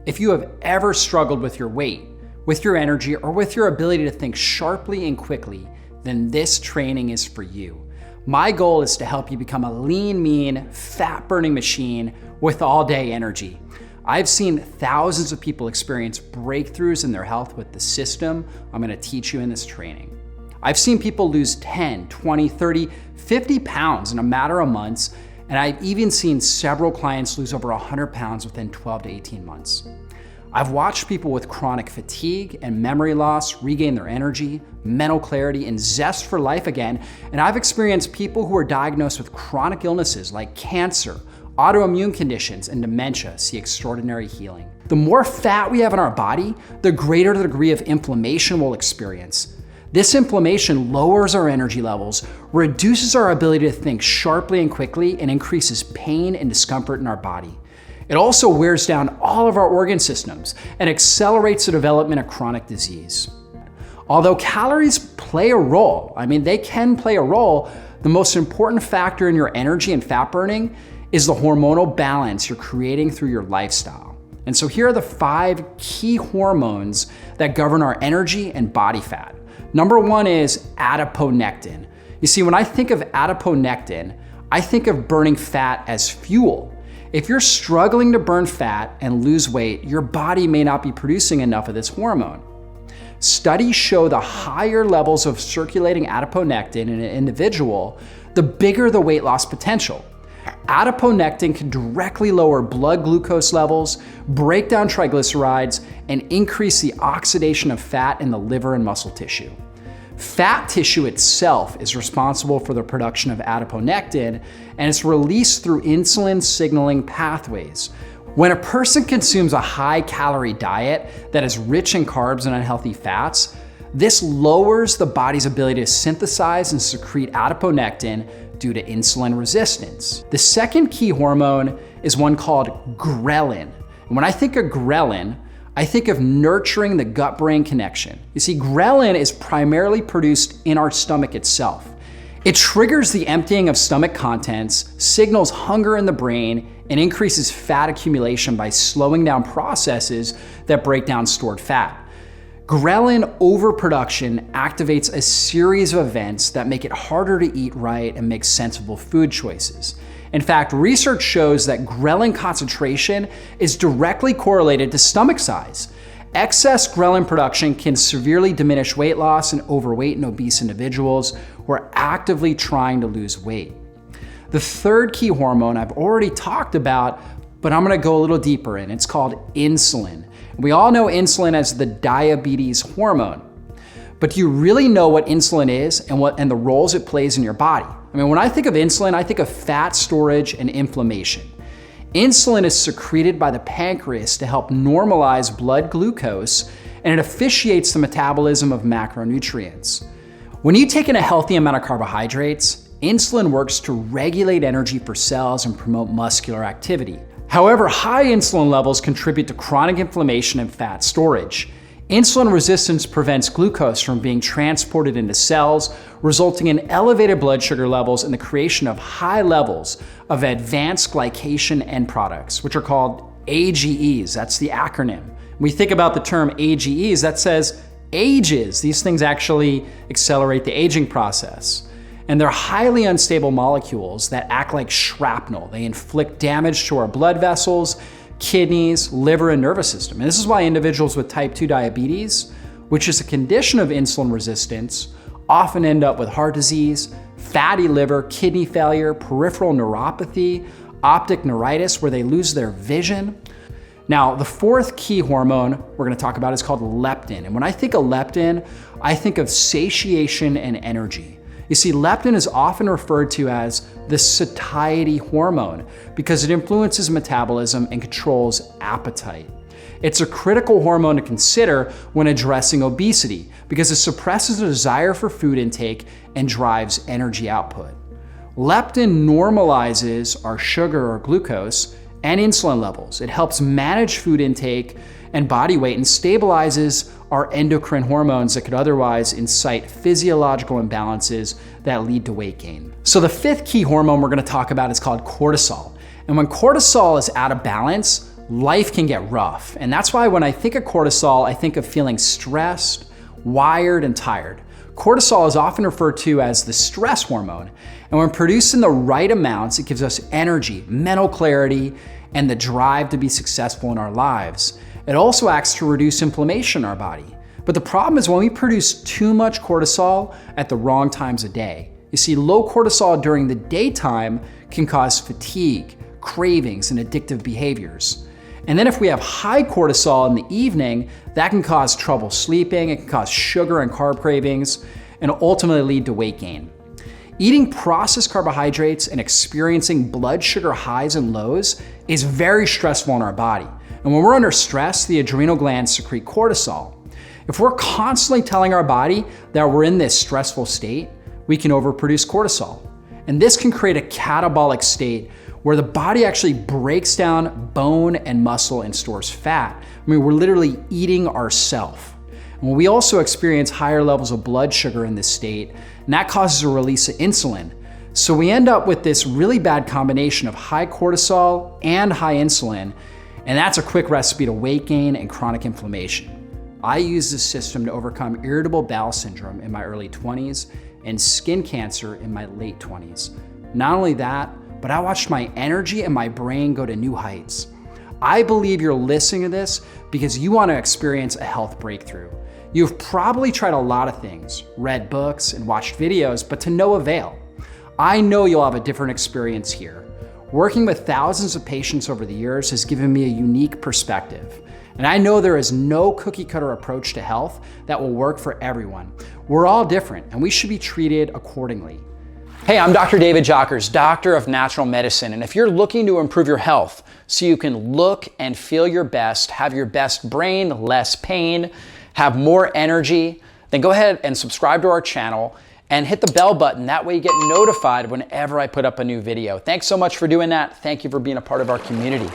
If you have ever struggled with your weight, with your energy, or with your ability to think sharply and quickly, then this training is for you. My goal is to help you become a lean, mean, fat-burning machine with all-day energy. I've seen thousands of people experience breakthroughs in their health with the system I'm gonna teach you in this training. I've seen people lose 10, 20, 30, 50 pounds in a matter of months, and I've even seen several clients lose over 100 pounds within 12 to 18 months. I've watched people with chronic fatigue and memory loss regain their energy, mental clarity, and zest for life again, and I've experienced people who are diagnosed with chronic illnesses like cancer, autoimmune conditions, and dementia see extraordinary healing. The more fat we have in our body, the greater the degree of inflammation we'll experience. This inflammation lowers our energy levels, reduces our ability to think sharply and quickly, and increases pain and discomfort in our body. It also wears down all of our organ systems and accelerates the development of chronic disease. Although calories play a role, they can play a role, the most important factor in your energy and fat burning is the hormonal balance you're creating through your lifestyle. And so here are the 5 key hormones that govern our energy and body fat. Number 1 is adiponectin. You see, when I think of adiponectin, I think of burning fat as fuel. If you're struggling to burn fat and lose weight, your body may not be producing enough of this hormone. Studies show the higher levels of circulating adiponectin in an individual, the bigger the weight loss potential. Adiponectin can directly lower blood glucose levels, break down triglycerides, and increase the oxidation of fat in the liver and muscle tissue. Fat tissue itself is responsible for the production of adiponectin, and it's released through insulin signaling pathways. When a person consumes a high-calorie diet that is rich in carbs and unhealthy fats, this lowers the body's ability to synthesize and secrete adiponectin due to insulin resistance. The second key hormone is one called ghrelin. And when I think of ghrelin, I think of nurturing the gut-brain connection. You see, ghrelin is primarily produced in our stomach itself. It triggers the emptying of stomach contents, signals hunger in the brain, and increases fat accumulation by slowing down processes that break down stored fat. Ghrelin overproduction activates a series of events that make it harder to eat right and make sensible food choices. In fact, research shows that ghrelin concentration is directly correlated to stomach size. Excess ghrelin production can severely diminish weight loss in overweight and obese individuals who are actively trying to lose weight. The third key hormone I've already talked about, but I'm gonna go a little deeper in. It's called insulin. We all know insulin as the diabetes hormone, but do you really know what insulin is and the roles it plays in your body? When I think of insulin, I think of fat storage and inflammation. Insulin is secreted by the pancreas to help normalize blood glucose, and it officiates the metabolism of macronutrients. When you take in a healthy amount of carbohydrates, insulin works to regulate energy for cells and promote muscular activity. However, high insulin levels contribute to chronic inflammation and fat storage. Insulin resistance prevents glucose from being transported into cells, resulting in elevated blood sugar levels and the creation of high levels of advanced glycation end products, which are called AGEs. That's the acronym. When we think about the term AGEs, that says ages. These things actually accelerate the aging process. And they're highly unstable molecules that act like shrapnel. They inflict damage to our blood vessels, kidneys, liver, and nervous system. And this is why individuals with type 2 diabetes, which is a condition of insulin resistance, often end up with heart disease, fatty liver, kidney failure, peripheral neuropathy, optic neuritis, where they lose their vision. Now, the fourth key hormone we're gonna talk about is called leptin. And when I think of leptin, I think of satiation and energy. You see, leptin is often referred to as the satiety hormone because it influences metabolism and controls appetite. It's a critical hormone to consider when addressing obesity because it suppresses the desire for food intake and drives energy output. Leptin normalizes our sugar or glucose and insulin levels. It helps manage food intake and body weight and stabilizes our endocrine hormones that could otherwise incite physiological imbalances that lead to weight gain. So the fifth key hormone we're gonna talk about is called cortisol. And when cortisol is out of balance, life can get rough. And that's why when I think of cortisol, I think of feeling stressed, wired, and tired. Cortisol is often referred to as the stress hormone. And when produced in the right amounts, it gives us energy, mental clarity, and the drive to be successful in our lives. It also acts to reduce inflammation in our body. But the problem is when we produce too much cortisol at the wrong times of day. You see, low cortisol during the daytime can cause fatigue, cravings, and addictive behaviors. And then if we have high cortisol in the evening, that can cause trouble sleeping, it can cause sugar and carb cravings, and ultimately lead to weight gain. Eating processed carbohydrates and experiencing blood sugar highs and lows is very stressful in our body. And when we're under stress, the adrenal glands secrete cortisol. If we're constantly telling our body that we're in this stressful state, we can overproduce cortisol. And this can create a catabolic state where the body actually breaks down bone and muscle and stores fat. I mean, we're literally eating ourselves. And we also experience higher levels of blood sugar in this state, and that causes a release of insulin. So we end up with this really bad combination of high cortisol and high insulin, and that's a quick recipe to weight gain and chronic inflammation. I used this system to overcome irritable bowel syndrome in my early 20s and skin cancer in my late 20s. Not only that, but I watched my energy and my brain go to new heights. I believe you're listening to this because you want to experience a health breakthrough. You've probably tried a lot of things, read books and watched videos, but to no avail. I know you'll have a different experience here. Working with thousands of patients over the years has given me a unique perspective. And I know there is no cookie cutter approach to health that will work for everyone. We're all different and we should be treated accordingly. Hey, I'm Dr. David Jockers, Doctor of Natural Medicine. And if you're looking to improve your health so you can look and feel your best, have your best brain, less pain, have more energy, then go ahead and subscribe to our channel and hit the bell button. That way you get notified whenever I put up a new video. Thanks so much for doing that. Thank you for being a part of our community.